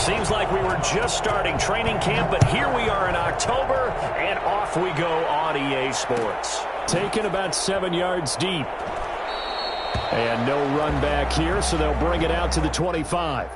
Seems like we were just starting training camp, but here we are in October, and off we go on EA Sports. Taken about 7 yards deep. And no run back here, so they'll bring it out to the 25.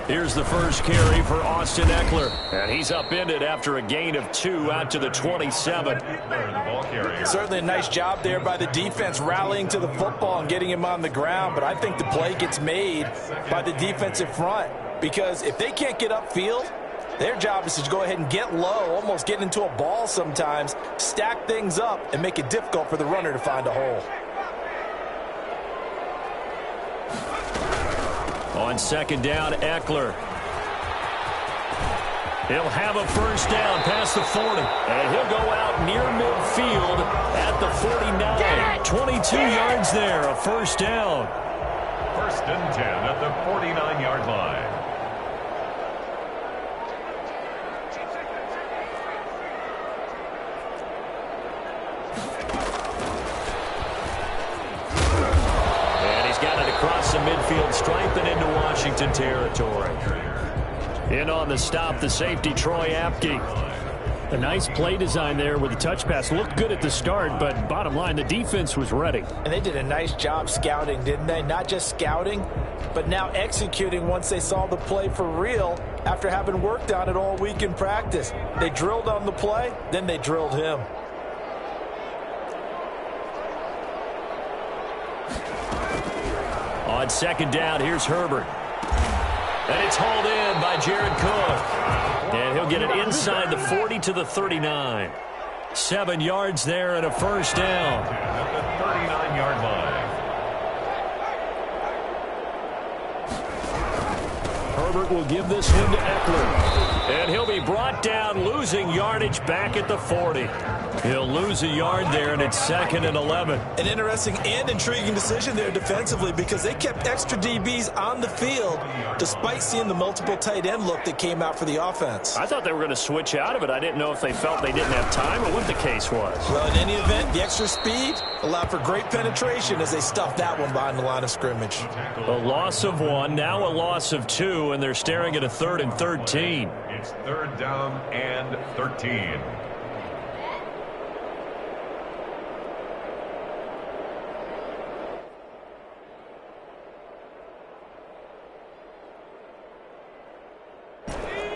Here's the first carry for Austin Ekeler. And he's upended after a gain of 2 out to the 27. Certainly a nice job there by the defense rallying to the football and getting him on the ground. But I think the play gets made by the defensive front. Because if they can't get upfield, their job is to go ahead and get low, almost get into a ball sometimes, stack things up, and make it difficult for the runner to find a hole. On second down, Ekeler. He'll have a first down past the 40. And he'll go out near midfield at the 49. 22 yards there, a first down. First and 10 at the 49-yard line. Across the midfield stripe and into Washington territory. In on the stop, the safety, Troy Apke. A nice play design there with the touch pass. Looked good at the start, but bottom line, the defense was ready. And they did a nice job scouting, didn't they? Not just scouting, but now executing once they saw the play for real after having worked on it all week in practice. They drilled on the play, then they drilled him. On second down, here's Herbert. And it's hauled in by Jared Cook. And he'll get it inside the 40 to the 39. 7 yards there and a first down. At the 39-yard line. Herbert will give this one to Ekeler. And he'll be brought down, losing yardage back at the 40. He'll lose a yard there, and it's second and 11. An interesting and intriguing decision there defensively because they kept extra DBs on the field despite seeing the multiple tight end look that came out for the offense. I thought they were going to switch out of it. I didn't know if they felt they didn't have time or what the case was. Well, in any event, the extra speed allowed for great penetration as they stuffed that one behind the line of scrimmage. A loss of 1, now a loss of 2, and they're staring at a 3rd and 13. It's 3rd down and 13.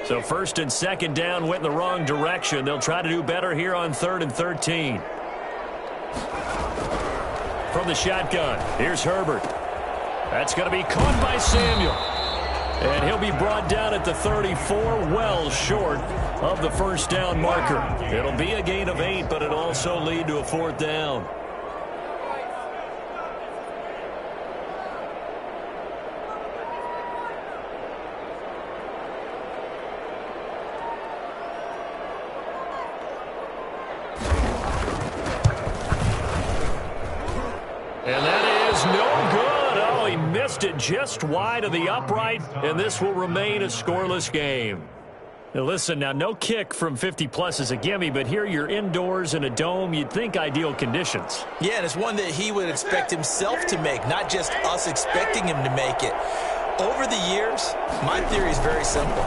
So first and second down went in the wrong direction. They'll try to do better here on 3rd and 13. From the shotgun, here's Herbert. That's going to be caught by Samuel. And he'll be brought down at the 34, well short of the first down marker. It'll be a gain of 8, but it'll also lead to a 4th down. And that is no good. Oh, he missed it just wide of the upright, and this will remain a scoreless game. Now listen, now no kick from 50-plus is a gimme, but here you're indoors in a dome. You'd think ideal conditions. Yeah, and it's one that he would expect himself to make, not just us expecting him to make it. Over the years, my theory is very simple.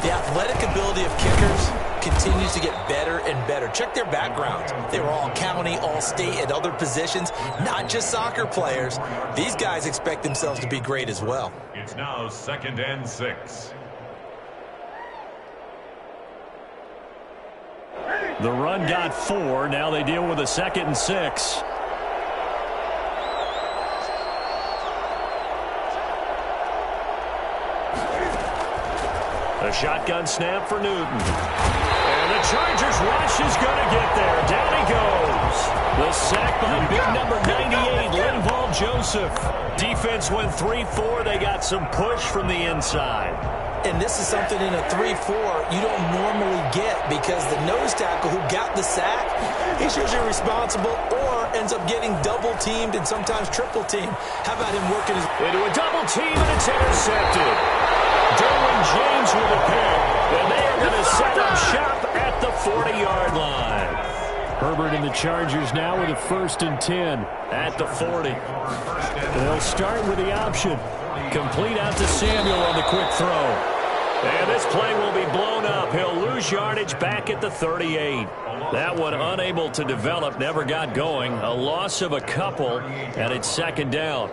The athletic ability of kickers continues to get better and better. Check their backgrounds. They were all county, all state, at other positions, not just soccer players. These guys expect themselves to be great as well. It's now 2nd and 6. The run got 4. Now they deal with a 2nd and 6. A shotgun snap for Newton. And And the Chargers rush is going to get there. Down he goes. The sack by big number 98, Linval Joseph. Defense went 3-4. They got some push from the inside. And this is something in a 3-4 you don't normally get, because the nose tackle who got the sack, he's usually responsible or ends up getting double-teamed and sometimes triple-teamed. How about him working his... Into a double team, and it's intercepted. Derwin James with a pick. And they are going to set up shop at the 40-yard line. Herbert and the Chargers now with a 1st and 10 at the 40. They'll start with the option. Complete out to Samuel on the quick throw. And this play will be blown up. He'll lose yardage back at the 38. That one unable to develop, never got going. A loss of a couple, and it's 2nd down.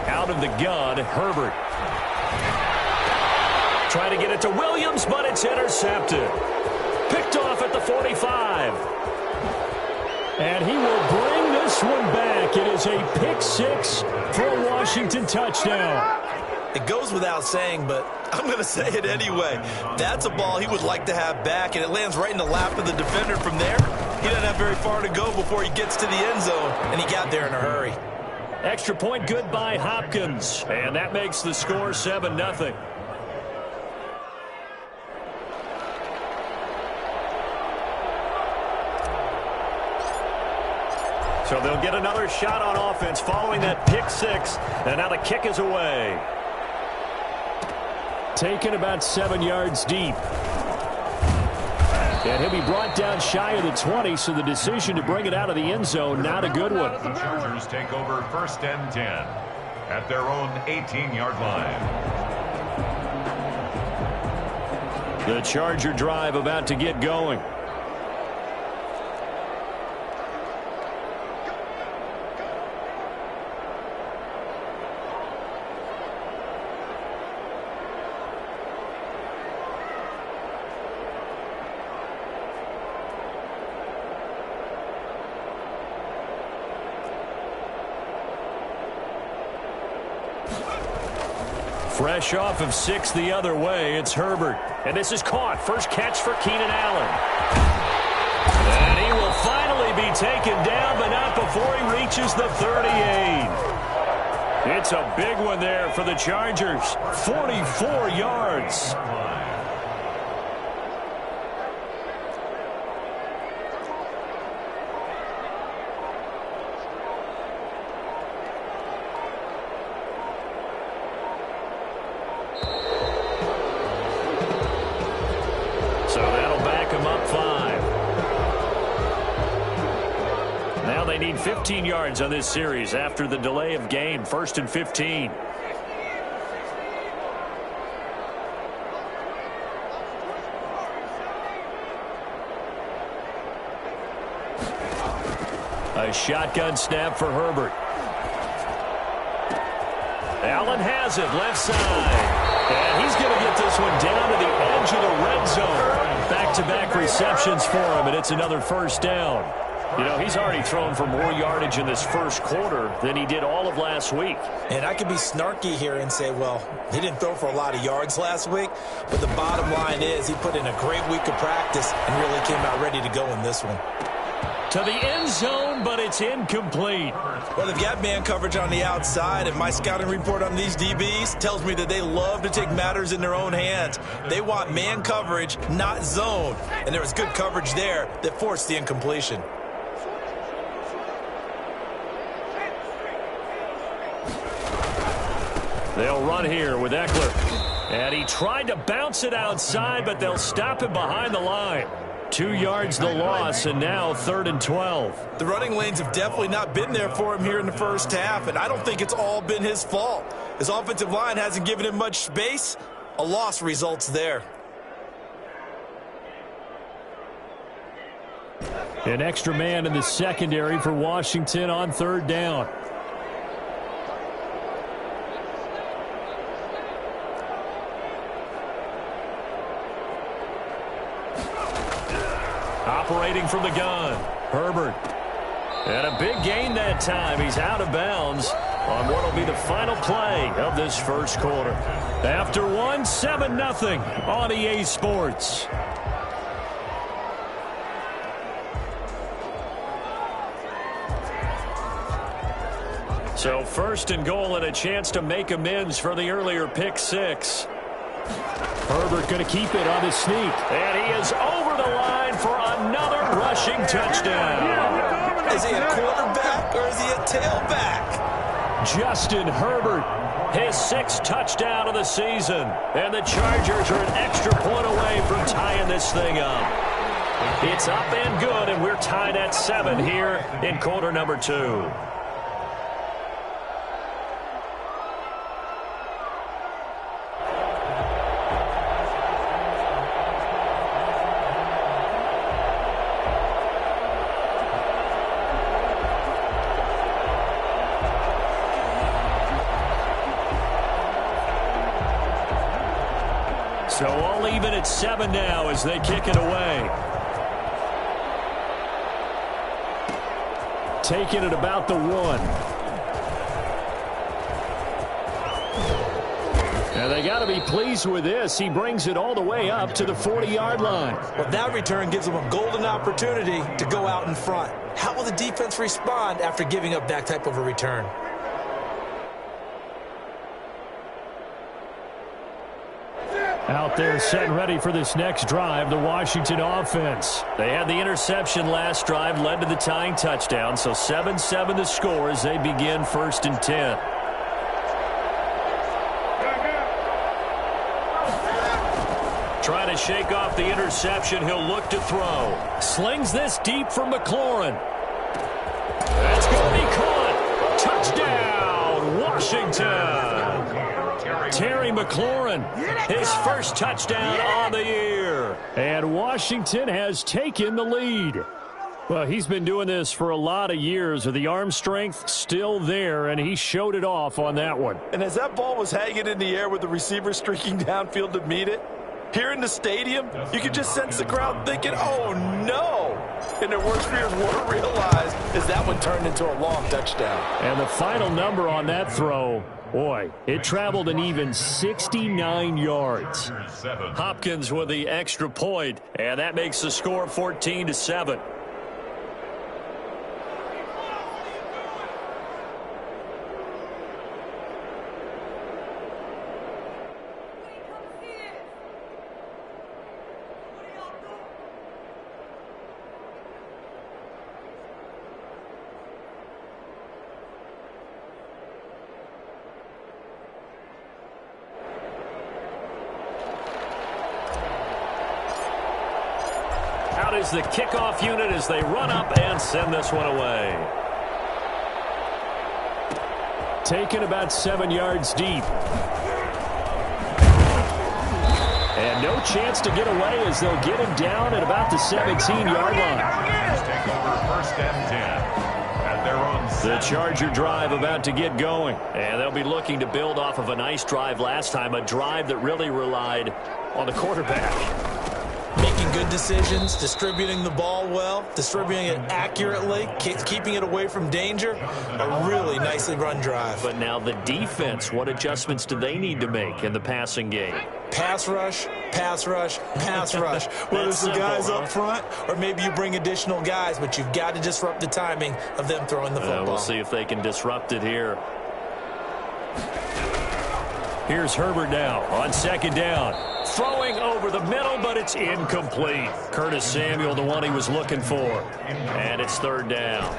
Out of the gun, Herbert. Trying to get it to Williams, but it's intercepted. Picked off at the 45. And he will bring this one back. It is a pick 6 for a Washington touchdown. It goes without saying, but I'm going to say it anyway. That's a ball he would like to have back, and it lands right in the lap of the defender from there. He doesn't have very far to go before he gets to the end zone, and he got there in a hurry. Extra point good by Hopkins, and that makes the score 7-0. So they'll get another shot on offense following that pick 6, and now the kick is away. Taken about 7 yards deep. And he'll be brought down shy of the 20, so the decision to bring it out of the end zone, not a good one. The Chargers take over 1st and 10 at their own 18-yard line. The Charger drive about to get going. Fresh off of 6 the other way, it's Herbert. And this is caught. First catch for Keenan Allen. And he will finally be taken down, but not before he reaches the 38. It's a big one there for the Chargers. 44 yards. Now they need 15 yards on this series after the delay of game. 1st and 15. A shotgun snap for Herbert. Allen has it left side. And he's going to get this one down to the edge of the red zone. Back-to-back receptions for him, and it's another 1st down. You know, he's already thrown for more yardage in this first quarter than he did all of last week. And I could be snarky here and say, well, he didn't throw for a lot of yards last week, but the bottom line is he put in a great week of practice and really came out ready to go in this one. To the end zone, but it's incomplete. Well, they've got man coverage on the outside, and my scouting report on these DBs tells me that they love to take matters in their own hands. They want man coverage, not zone. And there was good coverage there that forced the incompletion. They'll run here with Eckler. And he tried to bounce it outside, but they'll stop him behind the line. 2 yards the loss, and now 3rd and 12. The running lanes have definitely not been there for him here in the first half, and I don't think it's all been his fault. His offensive line hasn't given him much space. A loss results there. An extra man in the secondary for Washington on 3rd down. Operating from the gun, Herbert. And a big gain that time. He's out of bounds on what will be the final play of this first quarter. After one, 7-0 on EA Sports. So first and goal and a chance to make amends for the earlier pick six. Herbert going to keep it on his sneak. And he is over the line for another rushing touchdown. Is he a quarterback or is he a tailback? Justin Herbert, his 6th touchdown of the season. And the Chargers are an extra point away from tying this thing up. It's up and good, and we're tied at 7 here in quarter number 2. So all even at 7 now as they kick it away. Taking it about the 1. And they got to be pleased with this. He brings it all the way up to the 40-yard line. Well, that return gives them a golden opportunity to go out in front. How will the defense respond after giving up that type of a return? Out there set and ready for this next drive, the Washington offense. They had the interception last drive, led to the tying touchdown, so 7-7 the score as they begin 1st and 10. Trying to shake off the interception, he'll look to throw. Slings this deep for McLaurin. That's going to be caught. Touchdown, Washington. Terry McLaurin, his first touchdown on the year. And Washington has taken the lead. Well, he's been doing this for a lot of years with the arm strength still there, and he showed it off on that one. And as that ball was hanging in the air with the receiver streaking downfield to meet it, here in the stadium, you could just sense the crowd thinking, oh, no. And their worst fears weren't realized as that one turned into a long touchdown. And the final number on that throw, boy, it traveled an even 69 yards. Hopkins with the extra point, and that makes the score 14-7. Out is the kickoff unit as they run up and send this one away. Taken about 7 yards deep. And no chance to get away as they'll get him down at about the 17-yard line. Take over 1st and 10 at their own 7. The Charger drive about to get going. And they'll be looking to build off of a nice drive last time, a drive that really relied on the quarterback. Making good decisions, distributing the ball well, distributing it accurately, keeping it away from danger. A really nicely run drive. But now the defense, what adjustments do they need to make in the passing game? Pass rush, pass rush, pass rush. Whether it's the guys up front or maybe you bring additional guys, but you've got to disrupt the timing of them throwing the football. We'll see if they can disrupt it here. Here's Herbert now on 2nd down. Throwing over the middle, but it's incomplete. Curtis Samuel, the one he was looking for. And it's 3rd down.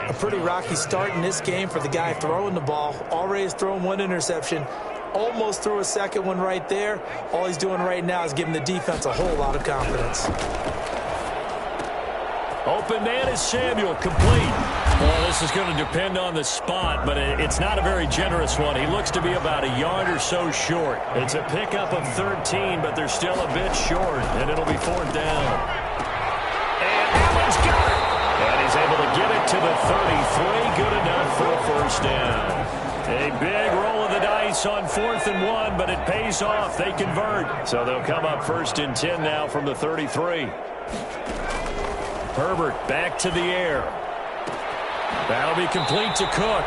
A pretty rocky start in this game for the guy throwing the ball. Already has thrown 1 interception. Almost threw a 2nd one right there. All he's doing right now is giving the defense a whole lot of confidence. Open man is Samuel, complete. Well, this is going to depend on the spot, but it's not a very generous one. He looks to be about a yard or so short. It's a pickup of 13, but they're still a bit short, and it'll be 4th down. And Allen's got it. And he's able to get it to the 33. Good enough for a 1st down. A big roll of the dice on 4th and 1, but it pays off. They convert. So they'll come up 1st and 10 now from the 33. Herbert back to the air. That'll be complete to Cook.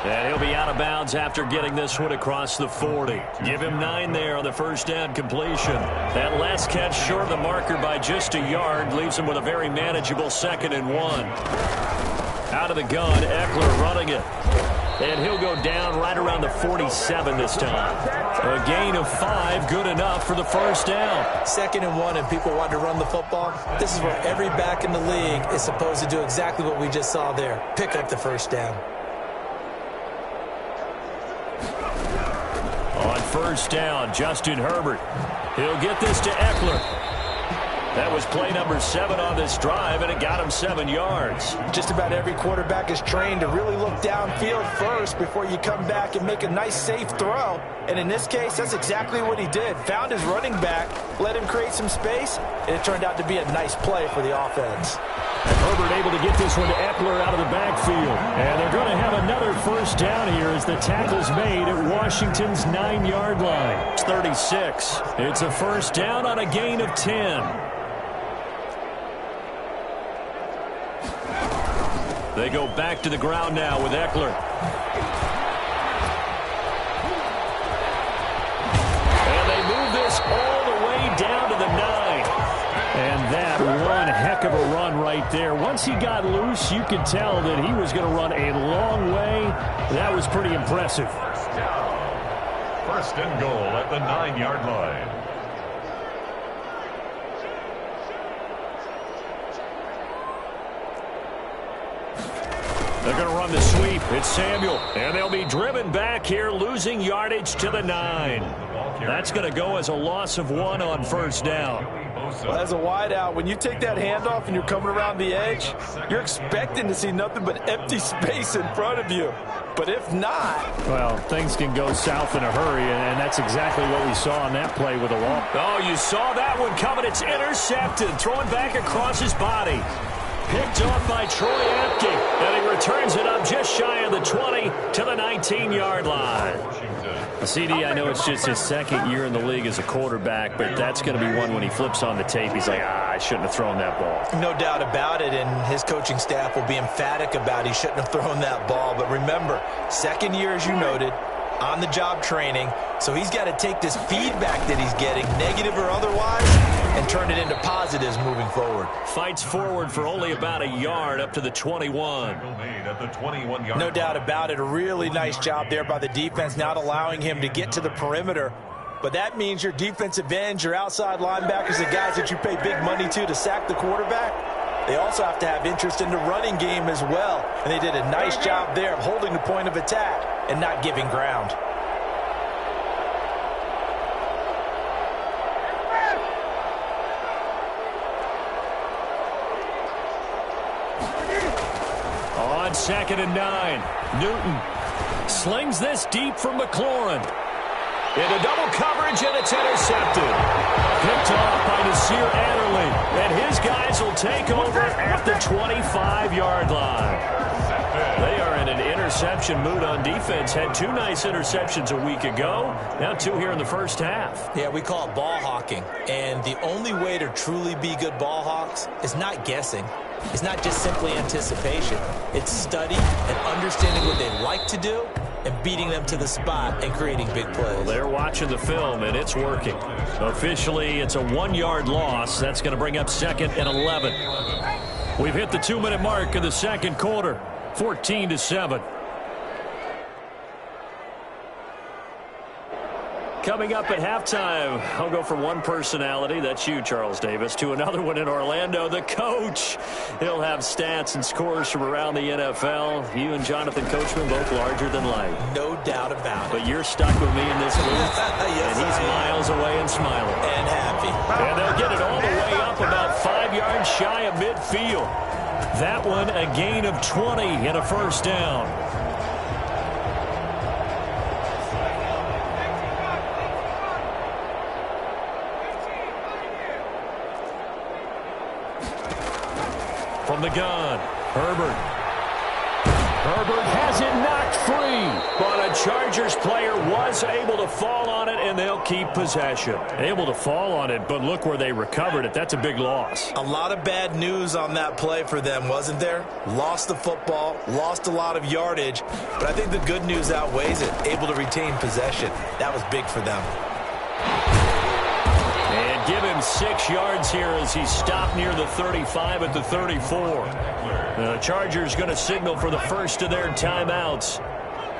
And he'll be out of bounds after getting this one across the 40. Give him 9 there on the first down completion. That last catch short of the marker by just a yard leaves him with a very manageable 2nd and 1. Out of the gun, Eckler running it. And he'll go down right around the 47 this time. A gain of 5, good enough for the first down. 2nd and 1, and people want to run the football. This is where every back in the league is supposed to do exactly what we just saw there. Pick up the first down. On first down, Justin Herbert. He'll get this to Eckler. That was play number 7 on this drive, and it got him 7 yards. Just about every quarterback is trained to really look downfield first before you come back and make a nice, safe throw. And in this case, that's exactly what he did. Found his running back, let him create some space, and it turned out to be a nice play for the offense. And Herbert able to get this one to Eckler out of the backfield. And they're going to have another first down here as the tackle's made at Washington's 9-yard line. It's 36. It's a first down on a gain of 10. They go back to the ground now with Eckler. And they move this all the way down to the 9. And that one heck of a run right there. Once he got loose, you could tell that he was going to run a long way. That was pretty impressive. First and goal at the 9-yard line. They're going to run the sweep. It's Samuel. And they'll be driven back here, losing yardage to the 9. That's going to go as a loss of 1 on first down. Well, as a wideout, when you take that handoff and you're coming around the edge, you're expecting to see nothing but empty space in front of you. But if not... Well, things can go south in a hurry, and that's exactly what we saw on that play with the walk. Oh, you saw that one coming. It's intercepted. Thrown back across his body. Picked off by Troy Apke. And he returns it up just shy of the 20 to the 19-yard line. CD, I know it's just his 2nd year in the league as a quarterback, but that's going to be one when he flips on the tape. He's like, I shouldn't have thrown that ball. No doubt about it, and his coaching staff will be emphatic about he shouldn't have thrown that ball. But remember, 2nd year, as you noted, on-the-job training, so he's got to take this feedback that he's getting, negative or otherwise, and turn it into positives moving forward. Fights forward for only about a yard up to the 21. No doubt about it. A really nice job there by the defense, not allowing him to get to the perimeter. But that means your defensive ends, your outside linebackers, the guys that you pay big money to sack the quarterback, they also have to have interest in the running game as well. And they did a nice job there of holding the point of attack and not giving ground. On 2nd and 9, Newton slings this deep from McLaurin. Into double coverage, and it's intercepted. Picked off by Nasir Adderley. And his guys will take over at the 25-yard line. They are in an interception mood on defense. Had 2 nice interceptions a week ago. Now 2 here in the first half. Yeah, we call it ball hawking. And the only way to truly be good ball hawks is not guessing. It's not just simply anticipation. It's study and understanding what they like to do and beating them to the spot and creating big plays. Well, they're watching the film, and it's working. Officially, it's a 1-yard loss. That's going to bring up 2nd and 11. We've hit the 2-minute mark in the 2nd quarter, 14-7. Coming up at halftime, I'll go from one personality, that's you, Charles Davis, to another one in Orlando, the coach. He'll have stats and scores from around the NFL. You and Jonathan Coachman, both larger than life. No doubt about it. But you're stuck with me in this booth, Yes, and he's miles away and smiling. And happy. And they'll get it all the way up about 5 yards shy of midfield. That one a gain of 20 and a first down. From the gun, Herbert. Herbert has it knocked free. On a Chargers player was able to fall on it, and they'll keep possession. Able to fall on it, but look where they recovered it. That's a big loss. A lot of bad news on that play for them, wasn't there? Lost the football, lost a lot of yardage, but I think the good news outweighs it. Able to retain possession. That was big for them. And give him 6 yards here as he stopped near the 35 at the 34. The Chargers going to signal for the first of their timeouts,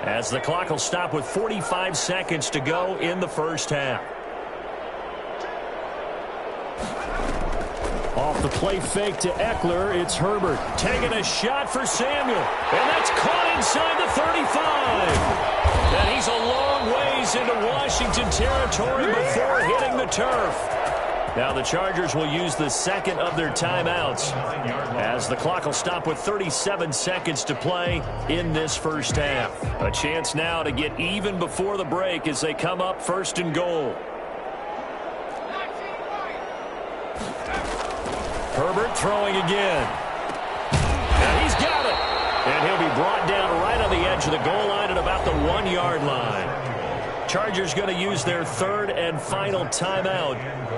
as the clock will stop with 45 seconds to go in the first half. Off the play fake to Eckler, it's Herbert. Taking a shot for Samuel, and that's caught inside the 35. And he's a long ways into Washington territory before hitting the turf. Now the Chargers will use the second of their timeouts, as the clock will stop with 37 seconds to play in this first half. A chance now to get even before the break as they come up first and goal. Herbert throwing again. And he's got it. And he'll be brought down right on the edge of the goal line at about the 1-yard line. Chargers going to use their third and final timeout,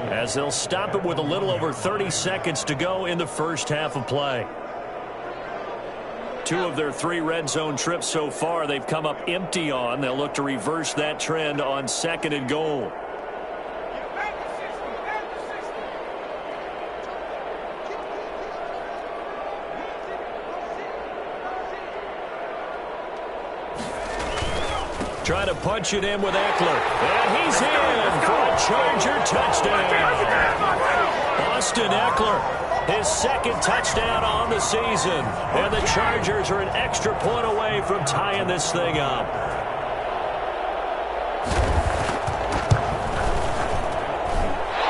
as they'll stop it with a little over 30 seconds to go in the first half of play. 2 of their 3 red zone trips so far they've come up empty on. They'll look to reverse that trend on second and goal. Trying to punch it in with Eckler. And he's in for a Charger touchdown. Austin Eckler, his second touchdown on the season. And the Chargers are an extra point away from tying this thing up.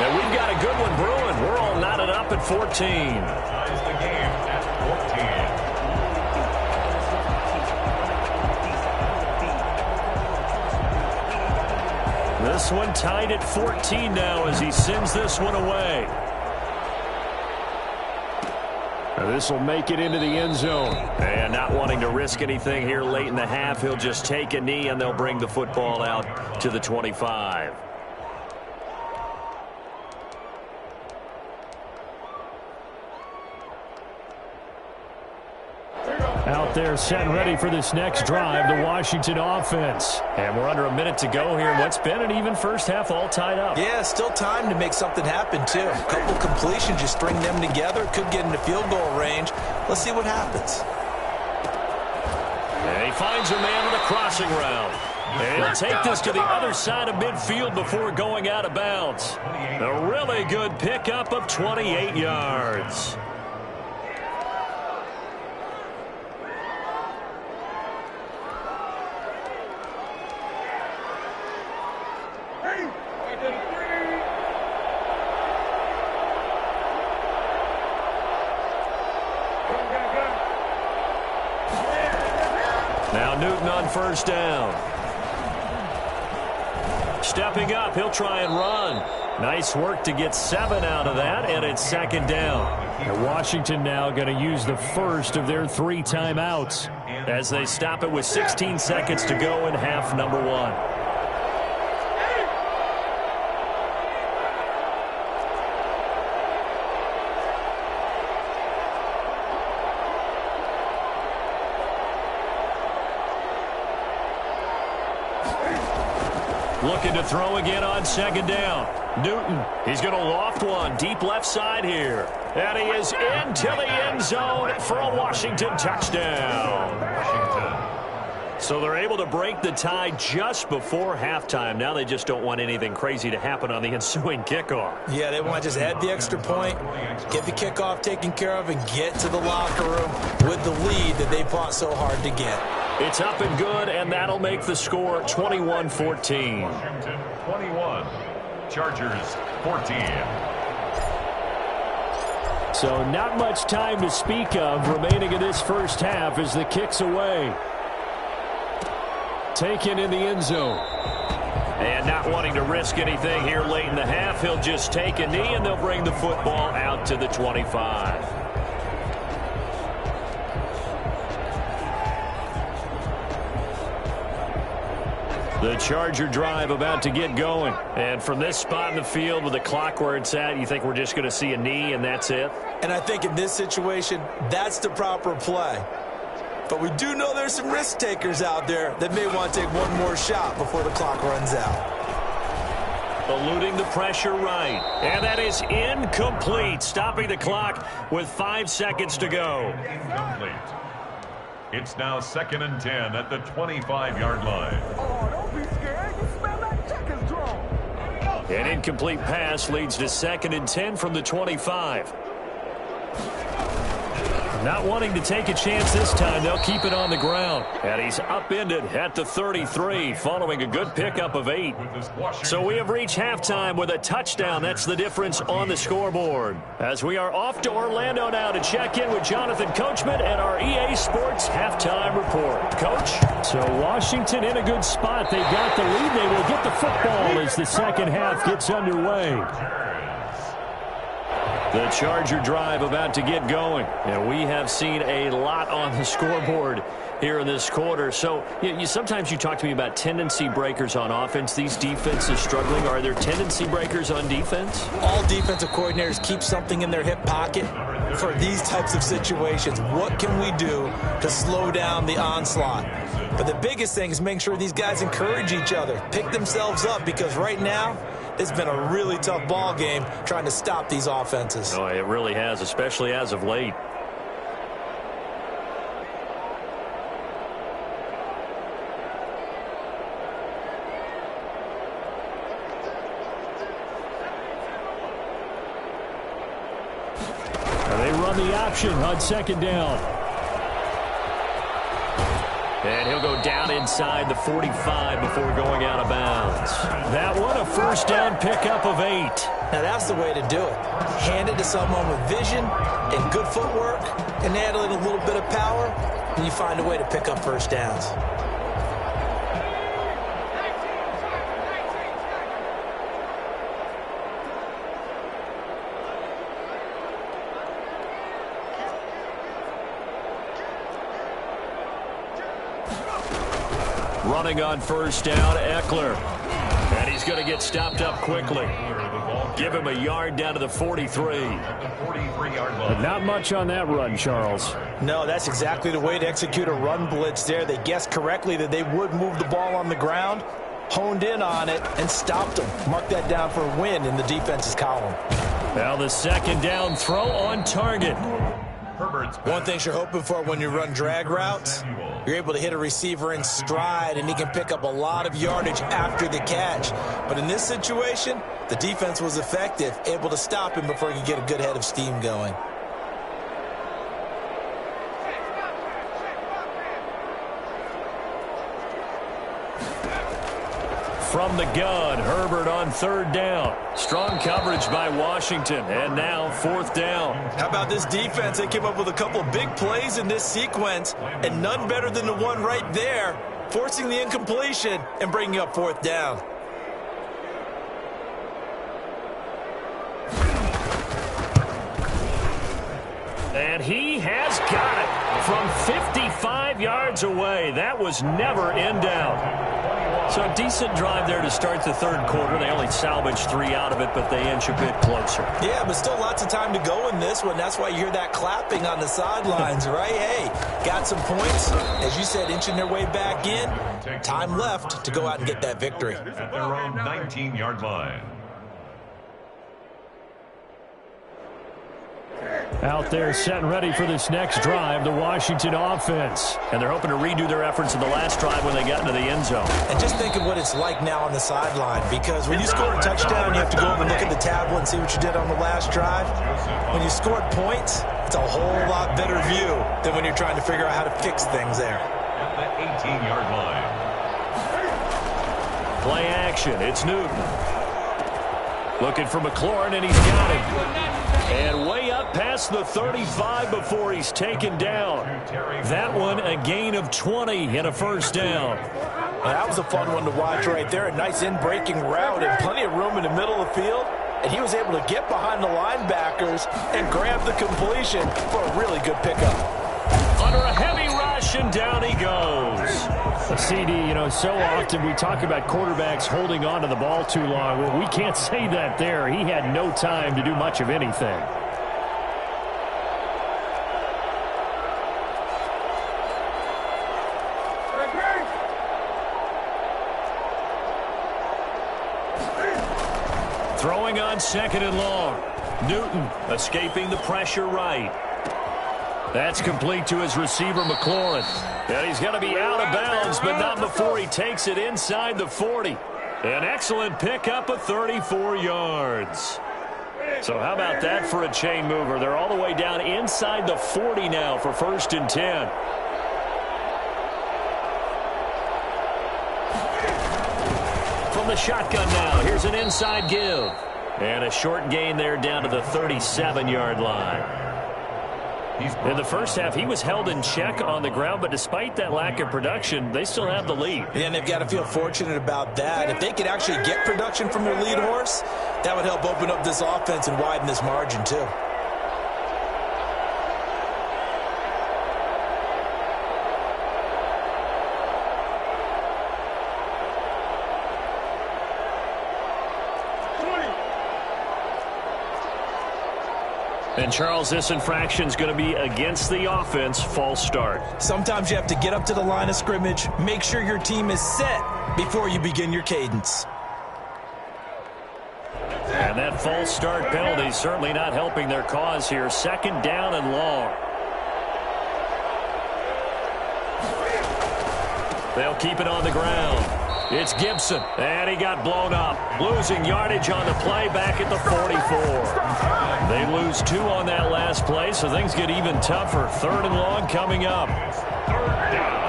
And we've got a good one brewing. We're all knotted up at 14. Ties the game at 14. This one tied at 14 now as he sends this one away. This will make it into the end zone. And not wanting to risk anything here late in the half, he'll just take a knee and they'll bring the football out to the 25. Out there set and ready for this next drive, the Washington offense. And we're under a minute to go here. What's been an even first half, all tied up. Yeah, still time to make something happen, too. A couple completions, just string them together. Could get into field goal range. Let's see what happens. And he finds a man with a crossing route. And he'll take this to the other side of midfield before going out of bounds. A really good pickup of 28 yards. Now Newton on first down. Stepping up, he'll try and run. Nice work to get 7 out of that, and it's second down. And Washington now going to use the first of their 3 timeouts, as they stop it with 16 seconds to go in half number 1. Looking to throw again on second down. Newton, he's going to loft one deep left side here. And he is into the end zone for a Washington touchdown. So they're able to break the tie just before halftime. Now they just don't want anything crazy to happen on the ensuing kickoff. Yeah, they want to just add the extra point, get the kickoff taken care of, and get to the locker room with the lead that they fought so hard to get. It's up and good, and that'll make the score 21-14. Washington 21, Chargers 14. So not much time to speak of remaining in this first half as the kick's away. Taken in the end zone. And not wanting to risk anything here late in the half, he'll just take a knee, and they'll bring the football out to the 25. The Charger drive about to get going. And from this spot in the field with the clock where it's at, you think we're just going to see a knee and that's it? And I think in this situation, that's the proper play. But we do know there's some risk takers out there that may want to take one more shot before the clock runs out. Eluding the pressure right. And that is incomplete. Stopping the clock with 5 seconds to go. Incomplete. It's now 2nd and 10 at the 25-yard line. Oh, don't be scared. You smell that check is drawn. An incomplete pass leads to 2nd and 10 from the 25. Not wanting to take a chance this time, they'll keep it on the ground. And he's upended at the 33, following a good pickup of 8. So we have reached halftime with a touchdown. That's the difference on the scoreboard. As we are off to Orlando now to check in with Jonathan Coachman and our EA Sports halftime report. Coach? So Washington in a good spot. They've got the lead. They will get the football as the second half gets underway. The Charger drive about to get going. And we have seen a lot on the scoreboard here in this quarter. So sometimes you talk to me about tendency breakers on offense. These defenses struggling. Are there tendency breakers on defense? All defensive coordinators keep something in their hip pocket for these types of situations. What can we do to slow down the onslaught? But the biggest thing is making sure these guys encourage each other, pick themselves up, because right now it's been a really tough ball game trying to stop these offenses. Oh, it really has, especially as of late. They run the option on 2nd down. And he'll go down inside the 45 before going out of bounds. That one, a first down pickup of 8. Now that's the way to do it. Hand it to someone with vision and good footwork, and add a little bit of power, and you find a way to pick up first downs. Running on first down, Eckler. And he's going to get stopped up quickly. Give him a yard down to the 43. But not much on that run, Charles. No, that's exactly the way to execute a run blitz there. They guessed correctly that they would move the ball on the ground, honed in on it, and stopped them. Mark that down for a win in the defense's column. Now the 2nd down throw on target. One thing you're hoping for when you run drag routes, you're able to hit a receiver in stride, and he can pick up a lot of yardage after the catch. But in this situation, the defense was effective, able to stop him before he could get a good head of steam going. From the gun, Herbert on 3rd down. Strong coverage by Washington, and now 4th down. How about this defense? They came up with a couple of big plays in this sequence, and none better than the one right there, forcing the incompletion and bringing up 4th down. And he has got it from 55 yards away. That was never in doubt. So a decent drive there to start the 3rd quarter. They only salvaged 3 out of it, but they inch a bit closer. Yeah, but still lots of time to go in this one. That's why you hear that clapping on the sidelines, right? Hey, got some points. As you said, inching their way back in. Time left to go out and get that victory. At their own 19-yard line. Out there set and ready for this next drive, the Washington offense. And they're hoping to redo their efforts in the last drive when they got into the end zone. And just think of what it's like now on the sideline, because when you score a touchdown, you have to go over and look at the tablet and see what you did on the last drive. When you scored points, it's a whole lot better view than when you're trying to figure out how to fix things there. At the 18-yard line. Play action. It's Newton. Looking for McLaurin, and he's got him. And way up past the 35 before he's taken down. That one a gain of 20 and a first down. Well, that was a fun one to watch right there. A nice in-breaking route and plenty of room in the middle of the field. And he was able to get behind the linebackers and grab the completion for a really good pickup. Under a heavy rush, and down he goes. CD, you know, so often we talk about quarterbacks holding on to the ball too long. Well, we can't say that there. He had no time to do much of anything. Throwing on 2nd and long. Newton escaping the pressure right. That's complete to his receiver, McLaurin. And he's going to be out of bounds, but not before he takes it inside the 40. An excellent pickup of 34 yards. So how about that for a chain mover? They're all the way down inside the 40 now for 1st and 10. From the shotgun now, here's an inside give. And a short gain there down to the 37-yard line. In the first half, he was held in check on the ground, but despite that lack of production, they still have the lead. And they've got to feel fortunate about that. If they could actually get production from their lead horse, that would help open up this offense and widen this margin too. And, Charles, this infraction is going to be against the offense. False start. Sometimes you have to get up to the line of scrimmage, make sure your team is set before you begin your cadence. And that false start penalty certainly not helping their cause here. 2nd down and long. They'll keep it on the ground. It's Gibson, and he got blown up. Losing yardage on the play back at the 44. They lose 2 on that last play, so things get even tougher. 3rd and long coming up. 3rd down.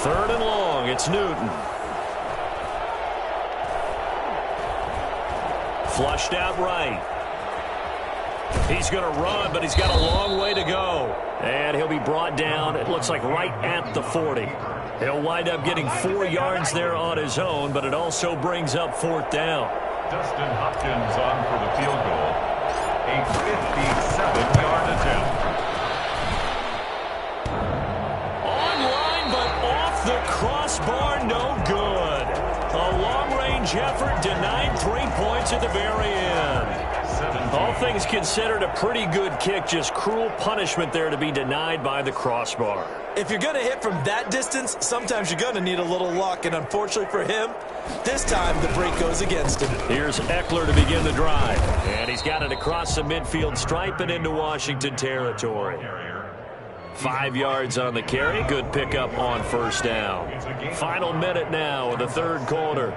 Third and long, it's Newton. Flushed out right. He's going to run, but he's got a long way to go. And he'll be brought down, it looks like right at the 40. He'll wind up getting 4 yards there on his own, but it also brings up 4th down. Dustin Hopkins on for the field goal. A 57-yard attempt. Online, but off the crossbar, no good. A long-range effort denied 3 points at the very end. All things considered, a pretty good kick. Just cruel punishment there to be denied by the crossbar. If you're going to hit from that distance, sometimes you're going to need a little luck. And unfortunately for him, this time the break goes against him. Here's Eckler to begin the drive. And he's got it across the midfield stripe and into Washington territory. 5 yards on the carry. Good pickup on 1st down. Final minute now of the 3rd quarter.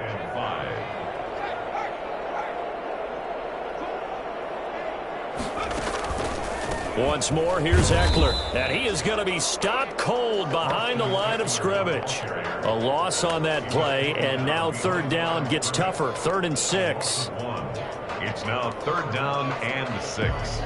Once more, here's Eckler, and he is going to be stopped cold behind the line of scrimmage. A loss on that play, and now 3rd down gets tougher. 3rd and 6. It's now 3rd down and 6.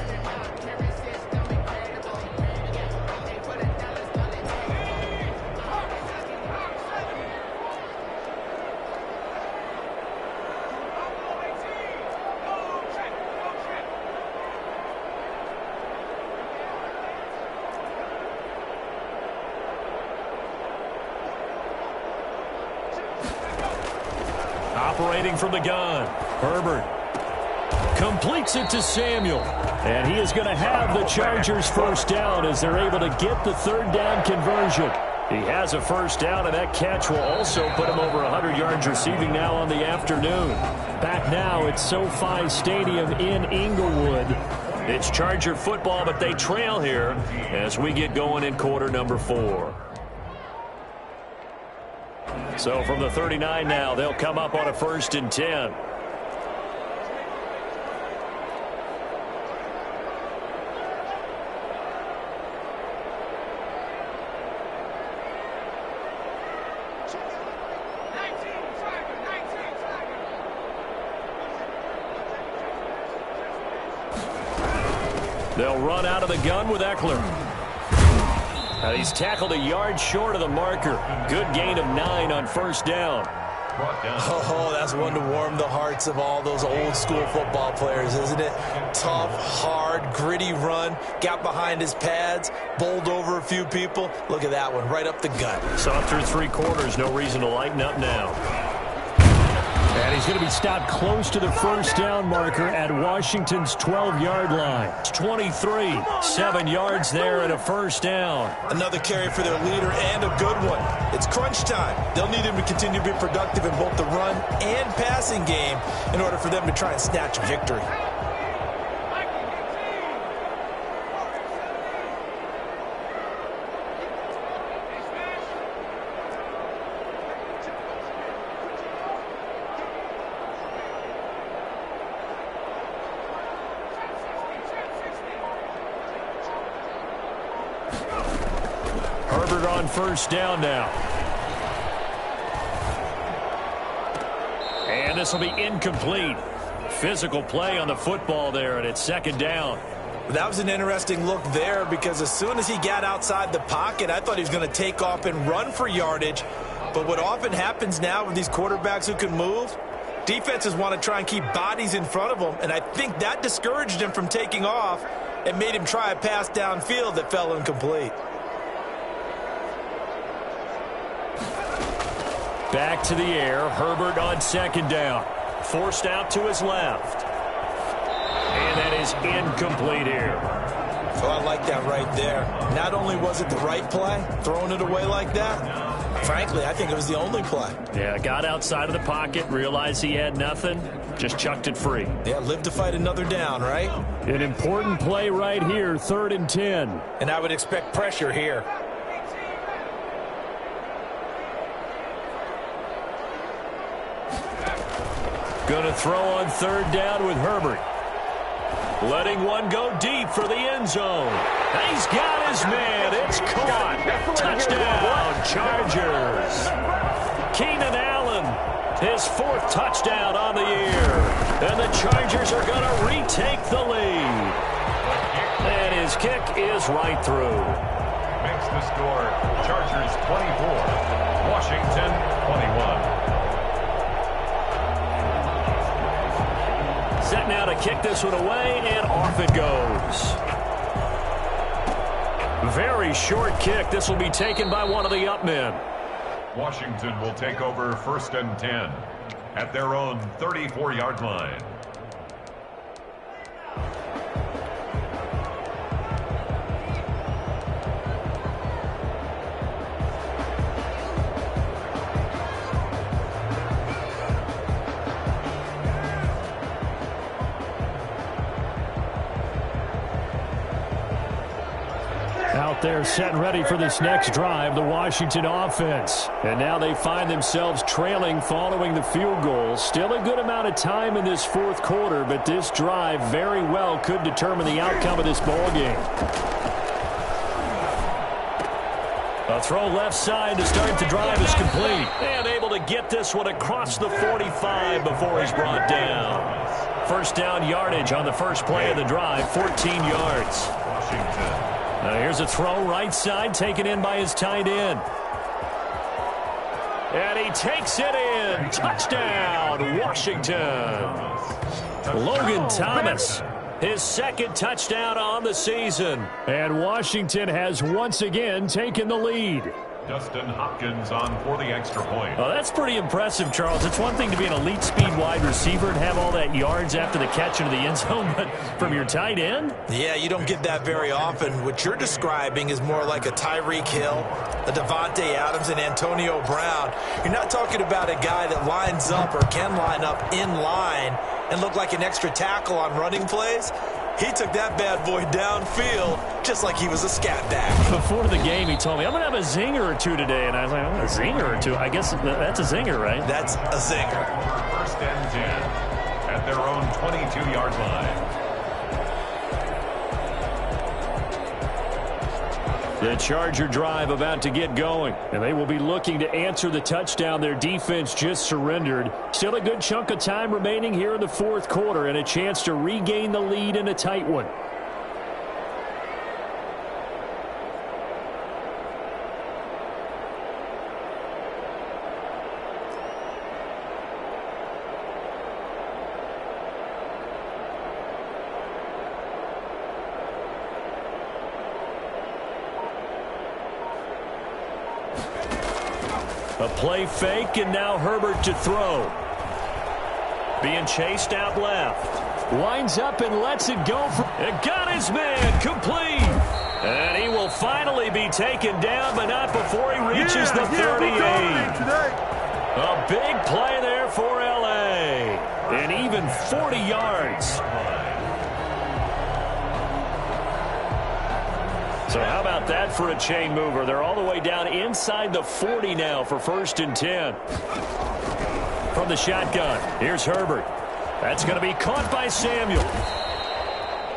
Operating from the gun, Herbert completes it to Samuel. And he is going to have the Chargers 1st down as they're able to get the 3rd down conversion. He has a 1st down, and that catch will also put him over 100 yards receiving now on the afternoon. Back now at SoFi Stadium in Inglewood. It's Charger football, but they trail here as we get going in quarter number 4. So from the 39 now, they'll come up on a 1st and 10. They'll run out of the gun with Eckler. He's tackled a yard short of the marker. Good gain of 9 on first down. Oh, that's one to warm the hearts of all those old school football players, isn't it? Tough, hard, gritty run, got behind his pads, bowled over a few people. Look at that one, right up the gut. Saw through 3 quarters, no reason to lighten up now. And he's going to be stopped close to the first down marker at Washington's 12-yard line. It's 23, 7 yards there and a first down. Another carry for their leader and a good one. It's crunch time. They'll need him to continue to be productive in both the run and passing game in order for them to try and snatch a victory. Herbert on first down now. And this will be incomplete. Physical play on the football there, and it's second down. That was an interesting look there because as soon as he got outside the pocket, I thought he was going to take off and run for yardage. But what often happens now with these quarterbacks who can move, defenses want to try and keep bodies in front of them, and I think that discouraged him from taking off and made him try a pass downfield that fell incomplete. Back to the air. Herbert on second down. Forced out to his left. And that is incomplete here. Oh, I like that right there. Not only was it the right play, throwing it away like that, frankly, I think it was the only play. Yeah, got outside of the pocket, realized he had nothing, just chucked it free. Yeah, live to fight another down, right? An important play right here, 3rd and 10. And I would expect pressure here. Going to throw on 3rd down with Herbert. Letting one go deep for the end zone. He's got his man. It's caught. Touchdown, Chargers. Keenan Allen, his 4th touchdown on the year. And the Chargers are going to retake the lead. And his kick is right through. Makes the score Chargers 24, Washington 21. Set now to kick this one away, and off it goes. Very short kick. This will be taken by one of the up men. Washington will take over 1st and 10 at their own 34-yard line. Out there set and ready for this next drive, the Washington offense. And now they find themselves trailing following the field goal. Still a good amount of time in this 4th quarter, but this drive very well could determine the outcome of this ball game. A throw left side to start the drive is complete. And able to get this one across the 45 before he's brought down. First down yardage on the first play of the drive, 14 yards. Washington. Here's a throw right side, taken in by his tight end. And he takes it in. Touchdown, Washington. Logan Thomas, his 2nd touchdown on the season. And Washington has once again taken the lead. Dustin Hopkins on for the extra point. Well, that's pretty impressive, Charles. It's one thing to be an elite speed wide receiver and have all that yards after the catch into the end zone, but from your tight end? Yeah, you don't get that very often. What you're describing is more like a Tyreek Hill, a Devontae Adams, and Antonio Brown. You're not talking about a guy that lines up or can line up in line and look like an extra tackle on running plays. He took that bad boy downfield just like he was a scat back. Before the game, he told me, I'm going to have a zinger or two today. And I was like, oh, a zinger or two? I guess that's a zinger, right? That's a zinger. 1st and 10 at their own 22-yard line. The Charger drive about to get going, and they will be looking to answer the touchdown their defense just surrendered. Still a good chunk of time remaining here in the 4th quarter and a chance to regain the lead in a tight one. play fake, and now Herbert to throw. Being chased out left. Winds up and lets it go. And got his man complete. And he will finally be taken down, but not before he reaches the 38. A big play there for L.A. And even 40 yards. So how about that for a chain mover? They're all the way down inside the 40 now for 1st and 10. From the shotgun, here's Herbert. That's going to be caught by Samuel.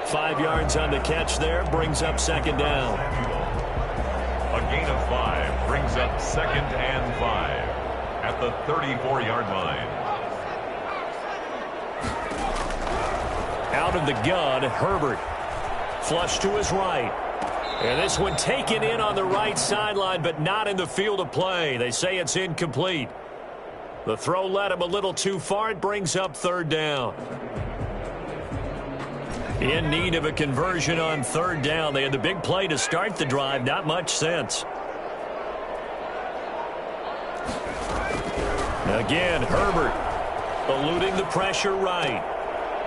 5 yards on the catch there, brings up 2nd down. A gain of 5 brings up 2nd and 5 at the 34-yard line. Out of the gun, Herbert. Flush to his right. And this one taken in on the right sideline, but not in the field of play. They say it's incomplete. The throw led him a little too far. It brings up 3rd down. In need of a conversion on 3rd down. They had the big play to start the drive. Not much sense. Again, Herbert eluding the pressure right.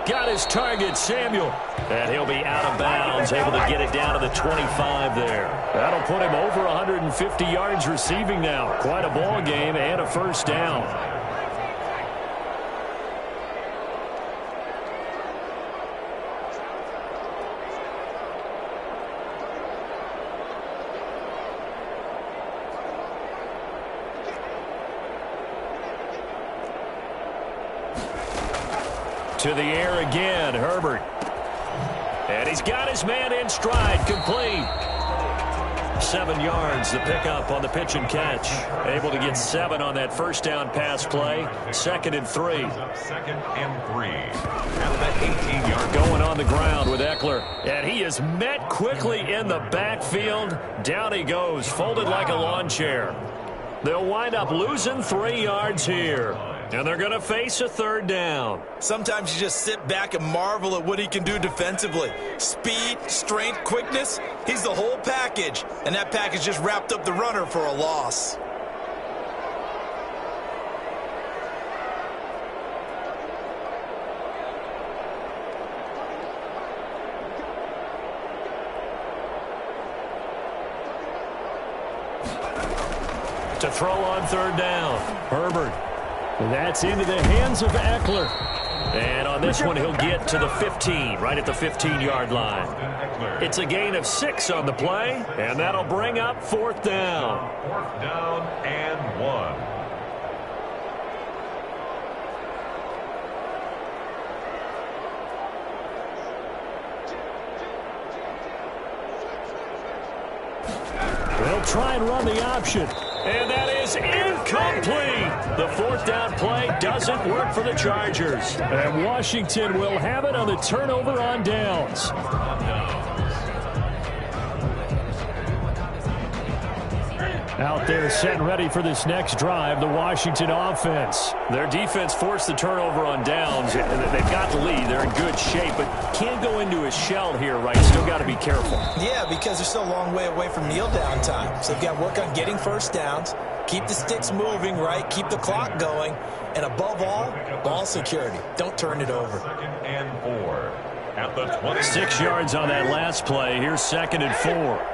Got his target, Samuel. And he'll be out of bounds, able to get it down to the 25 there. That'll put him over 150 yards receiving now. Quite a ball game and a 1st down. To the air again, Herbert. And he's got his man in stride, complete. 7 yards, the pickup on the pitch and catch. Able to get 7 on that 1st down pass play. 2nd and 3. 2nd and 3. At the 18-yard going on the ground with Eckler. And he is met quickly in the backfield. Down he goes, folded like a lawn chair. They'll wind up losing 3 yards here. And they're going to face a 3rd down. Sometimes you just sit back and marvel at what he can do defensively. Speed, strength, quickness, he's the whole package. And that package just wrapped up the runner for a loss. To throw on 3rd down, Herbert. That's into the hands of Eckler. And on this one, he'll get to the 15, right at the 15-yard line. It's a gain of 6 on the play, and that'll bring up 4th down. 4th down and 1. They'll try and run the option. And that is incomplete. The 4th down play doesn't work for the Chargers. And Washington will have it on the turnover on downs. Out there set and ready for this next drive, the Washington offense. Their defense forced the turnover on downs. They've got the lead. They're in good shape, but can't go into a shell here, right? Still got to be careful. Yeah, because they're still a long way away from kneel down time. So they've got to work on getting 1st downs, keep the sticks moving, right? Keep the clock going. And above all, ball security. Don't turn it over. 2nd and 4 at the 20. 6 yards on that last play. Here's 2nd and 4.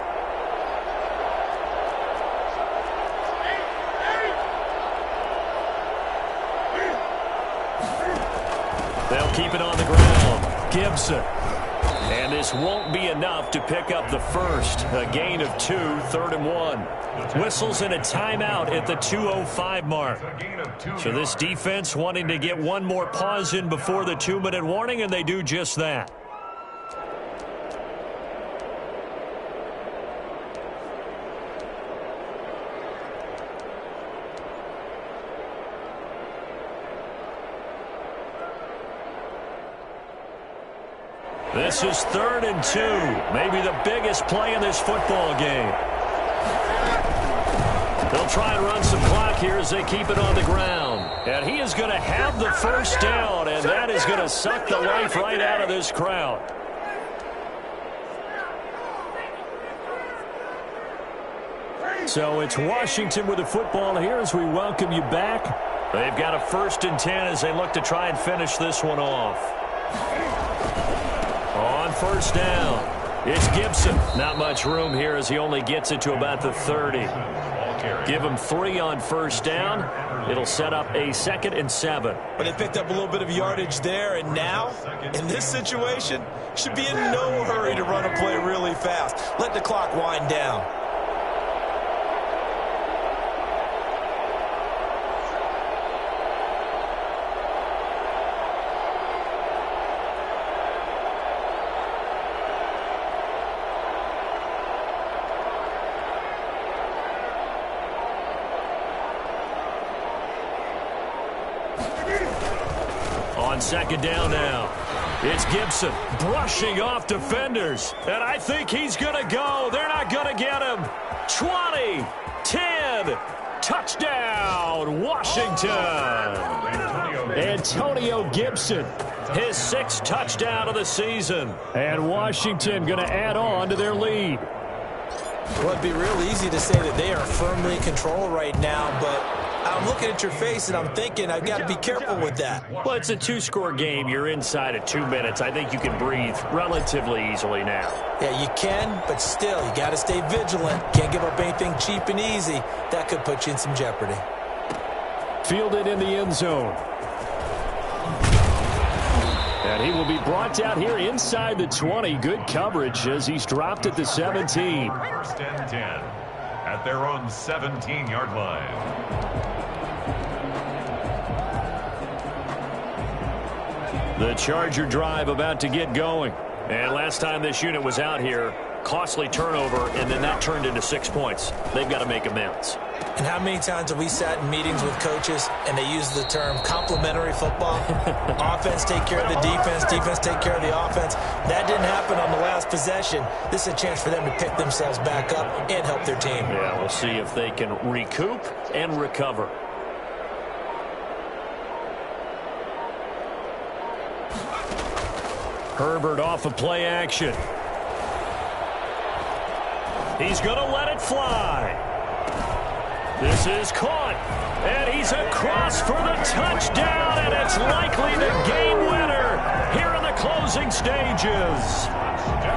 They'll keep it on the ground. Gibson. And this won't be enough to pick up the 1st. A gain of 2, 3rd and 1. Whistles and a timeout at the 2:05 mark. So this defense wanting to get one more pause in before the 2-minute warning, and they do just that. This is 3rd and 2. Maybe the biggest play in this football game. They'll try and run some clock here as they keep it on the ground. And he is going to have the 1st down, and that is going to suck the life right out of this crowd. So it's Washington with the football here as we welcome you back. They've got a 1st and 10 as they look to try and finish this one off. On 1st down, it's Gibson. Not much room here as he only gets it to about the 30. Give him 3 on 1st down. It'll set up a 2nd and 7. But they picked up a little bit of yardage there, and now, in this situation, should be in no hurry to run a play really fast. Let the clock wind down. On 2nd down now, it's Gibson brushing off defenders, and I think he's going to go. They're not going to get him. 20, 10, touchdown, Washington. Antonio Gibson, his 6th touchdown of the season, and Washington going to add on to their lead. Well, it'd be real easy to say that they are firmly in control right now, but I'm looking at your face and I'm thinking I've got to be careful with that. Well, it's a 2-score game. You're inside of 2 minutes. I think you can breathe relatively easily now. Yeah, you can, but still, you got to stay vigilant. Can't give up anything cheap and easy. That could put you in some jeopardy. Fielded in the end zone. And he will be brought down here inside the 20. Good coverage as he's dropped at the 17. 1st and 10 at their own 17-yard line. The Charger drive about to get going. And last time this unit was out here, costly turnover, and then that turned into 6 points. They've got to make amends. And how many times have we sat in meetings with coaches and they use the term complementary football? Offense take care of the defense, defense take care of the offense. That didn't happen on the last possession. This is a chance for them to pick themselves back up and help their team. Yeah, we'll see if they can recoup and recover. Herbert off of play action. He's going to let it fly. This is caught, and he's across for the touchdown, and it's likely the game winner here in the closing stages.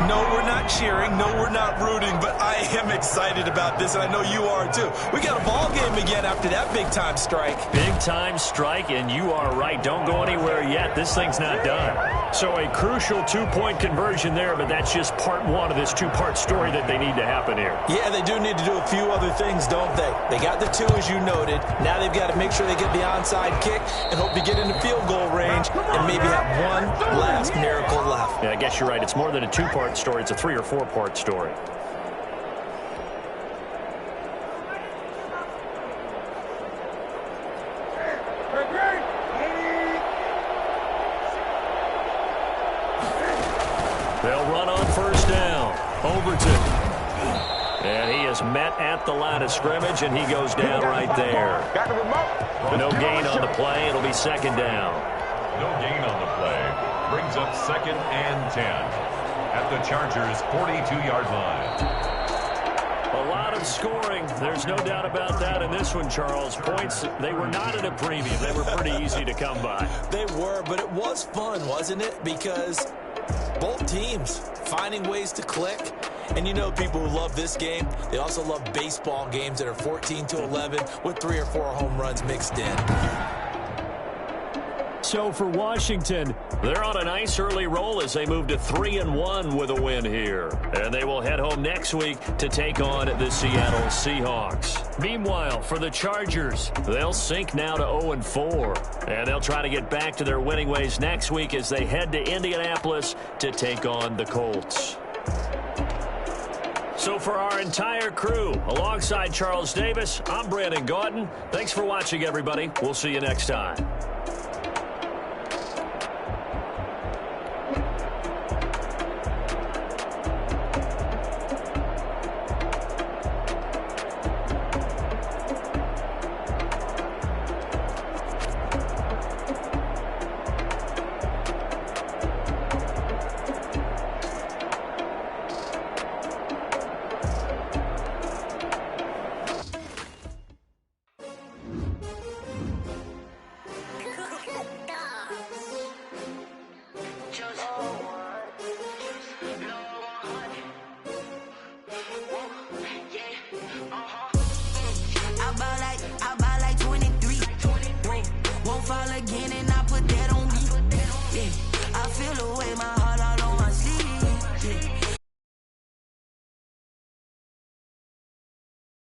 No, we're not cheering. No, we're not rooting, but I am excited about this, and I know you are too. We got a ball game again after that big-time strike. Big-time strike, and you are right. Don't go anywhere yet. This thing's not done. So a crucial 2-point conversion there, but that's just part 1 of this 2-part story that they need to happen here. Yeah, they do need to do a few other things, don't they? They got the 2, as you noted. Now they've got to make sure they get the onside kick and hope to get into field goal range and maybe have one last miracle left. Yeah, I guess you're right. It's more than a 2-part story. It's a 3- or 4-part story. They'll run on 1st down. Overton. And he is met at the line of scrimmage, and he goes down right there. No gain on the play. It'll be 2nd down. No gain on the play. Brings up 2nd and 10 at the Chargers' 42-yard line. A lot of scoring. There's no doubt about that in this one, Charles. Points, they were not at a premium. They were pretty easy to come by. They were, but it was fun, wasn't it? Because both teams finding ways to click. And you know, people who love this game, they also love baseball games that are 14-11 with 3 or 4 home runs mixed in. So for Washington, they're on a nice early roll as they move to 3-1 with a win here. And they will head home next week to take on the Seattle Seahawks. Meanwhile, for the Chargers, they'll sink now to 0-4. And they'll try to get back to their winning ways next week as they head to Indianapolis to take on the Colts. So for our entire crew, alongside Charles Davis, I'm Brandon Gaudin. Thanks for watching, everybody. We'll see you next time.